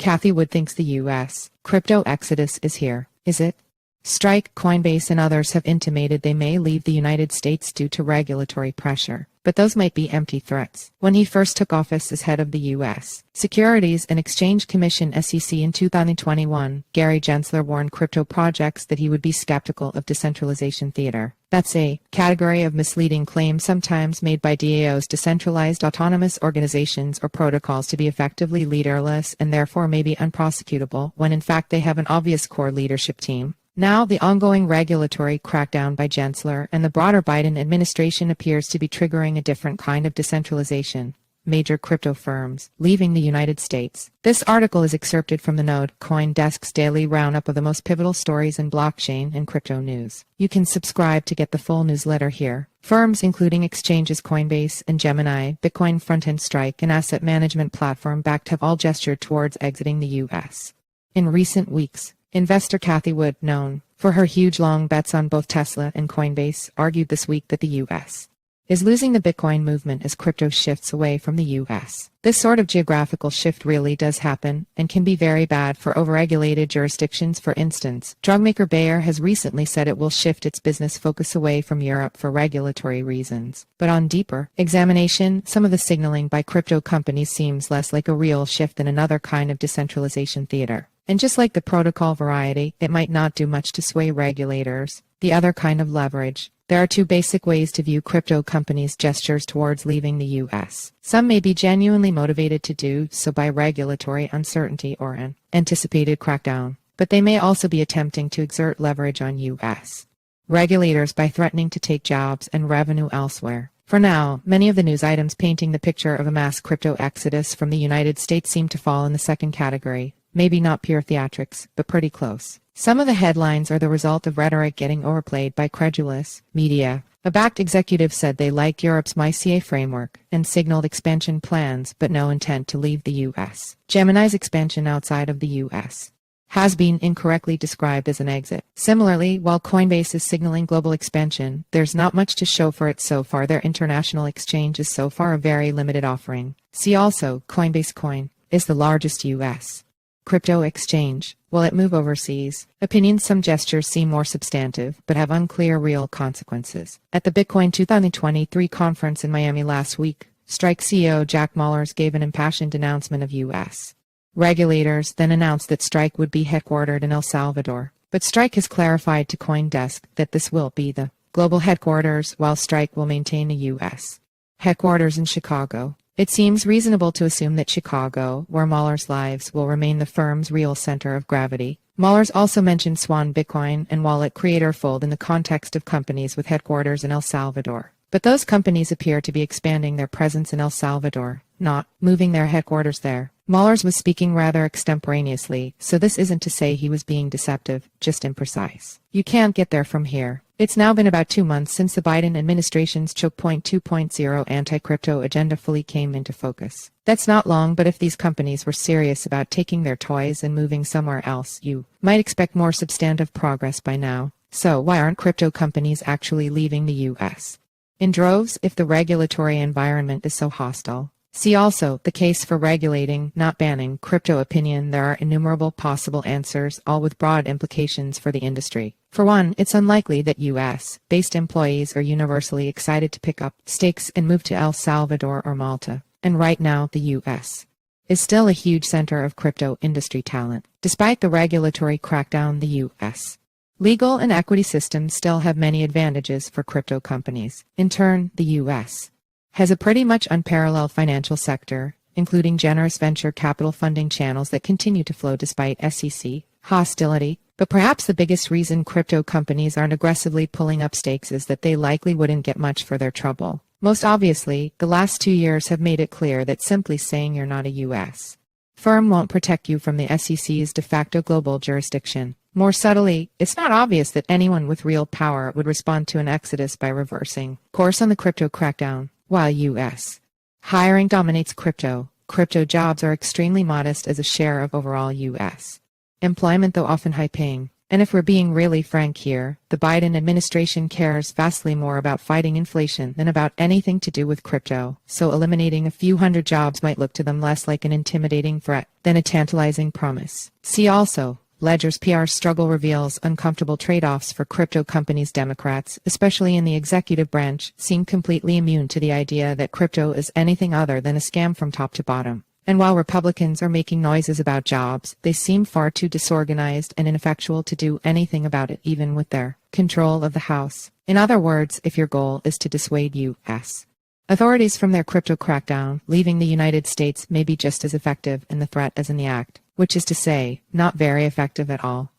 Cathie Wood thinks the U.S. crypto exodus is here. Is it? Strike, Coinbase, and others have intimated they may leave the United States due to regulatory pressure, but those might be empty threats. When he first took office as head of the U.S. Securities and Exchange Commission (SEC) in 2021, Gary Gensler warned crypto projects that he would be skeptical of decentralization theater. That's a category of misleading claims sometimes made by DAOs, decentralized autonomous organizations or protocols, to be effectively leaderless and therefore may be unprosecutable, when in fact they have an obvious core leadership team. Now, the ongoing regulatory crackdown by Gensler and the broader Biden administration appears to be triggering a different kind of decentralization. Major crypto firms leaving the United States. This article is excerpted from the Node CoinDesk's daily roundup of the most pivotal stories in blockchain and crypto news. You can subscribe to get the full newsletter here. Firms including exchanges Coinbase and Gemini, Bitcoin frontend Strike, and asset management platform Bakkt have all gestured towards exiting the U.S. in recent weeks. Investor Cathie Wood, known for her huge long bets on both Tesla and Coinbase, argued this week that the U.S. is losing the Bitcoin movement as crypto shifts away from the U.S. This sort of geographical shift really does happen and can be very bad for overregulated jurisdictions. For instance, drugmaker Bayer has recently said it will shift its business focus away from Europe for regulatory reasons. But on deeper examination, some of the signaling by crypto companies seems less like a real shift than another kind of decentralization theater. And just like the protocol variety, it might not do much to sway regulators. The other kind of leverage. There are two basic ways to view crypto companies' gestures towards leaving the U.S. Some may be genuinely motivated to do so by regulatory uncertainty or an anticipated crackdown, but they may also be attempting to exert leverage on U.S. regulators by threatening to take jobs and revenue elsewhere. For now, many of the news items painting the picture of a mass crypto exodus from the United States seem to fall in the second category. Maybe not pure theatrics, but pretty close. Some of the headlines are the result of rhetoric getting overplayed by credulous media. A Bakkt executive said they liked Europe's MyCA framework and signaled expansion plans but no intent to leave the U.S. Gemini's expansion outside of the U.S. has been incorrectly described as an exit. Similarly, while Coinbase is signaling global expansion, there's not much to show for it so far. Their international exchange is so far a very limited offering. See also, Coinbase Coin is the largest U.S. crypto exchange. Will it move overseas? Opinions. Some gestures seem more substantive, but have unclear real consequences. At the Bitcoin 2023 conference in Miami last week, Strike CEO Jack Mallers gave an impassioned announcement of U.S. regulators, then announced that Strike would be headquartered in El Salvador. But Strike has clarified to CoinDesk that this will be the global headquarters, while Strike will maintain a U.S. headquarters in Chicago. It seems reasonable to assume that Chicago, where Mallers lives, will remain the firm's real center of gravity. Mallers also mentioned Swan Bitcoin and wallet creator Fold in the context of companies with headquarters in El Salvador. But those companies appear to be expanding their presence in El Salvador, not moving their headquarters there. Mallers was speaking rather extemporaneously, so this isn't to say he was being deceptive, just imprecise. You can't get there from here. It's now been about 2 months since the Biden administration's Choke Point 2.0 anti-crypto agenda fully came into focus. That's not long, but if these companies were serious about taking their toys and moving somewhere else, you might expect more substantive progress by now. So why aren't crypto companies actually leaving the U.S. in droves if the regulatory environment is so hostile? See also, the case for regulating, not banning, crypto. Opinion. There are innumerable possible answers, all with broad implications for the industry. For one, it's unlikely that U.S.-based employees are universally excited to pick up stakes and move to El Salvador or Malta. And right now, the U.S. is still a huge center of crypto industry talent. Despite the regulatory crackdown, the U.S. legal and equity systems still have many advantages for crypto companies. In turn, the U.S. has a pretty much unparalleled financial sector, including generous venture capital funding channels that continue to flow despite SEC hostility. But perhaps the biggest reason crypto companies aren't aggressively pulling up stakes is that they likely wouldn't get much for their trouble. Most obviously, the last 2 years have made it clear that simply saying you're not a U.S. firm won't protect you from the SEC's de facto global jurisdiction. More subtly, it's not obvious that anyone with real power would respond to an exodus by reversing course on the crypto crackdown. While U.S. hiring dominates crypto jobs are extremely modest as a share of overall U.S. employment, though often high-paying. And if we're being really frank here, the Biden administration cares vastly more about fighting inflation than about anything to do with crypto, so eliminating a few hundred jobs might look to them less like an intimidating threat than a tantalizing promise. See also, Ledger's PR struggle reveals uncomfortable trade-offs for crypto companies. Democrats, especially in the executive branch, seem completely immune to the idea that crypto is anything other than a scam from top to bottom. And while Republicans are making noises about jobs, they seem far too disorganized and ineffectual to do anything about it, even with their control of the House. In other words, if your goal is to dissuade U.S. authorities from their crypto crackdown, leaving the United States may be just as effective in the threat as in the act, which is to say, not very effective at all.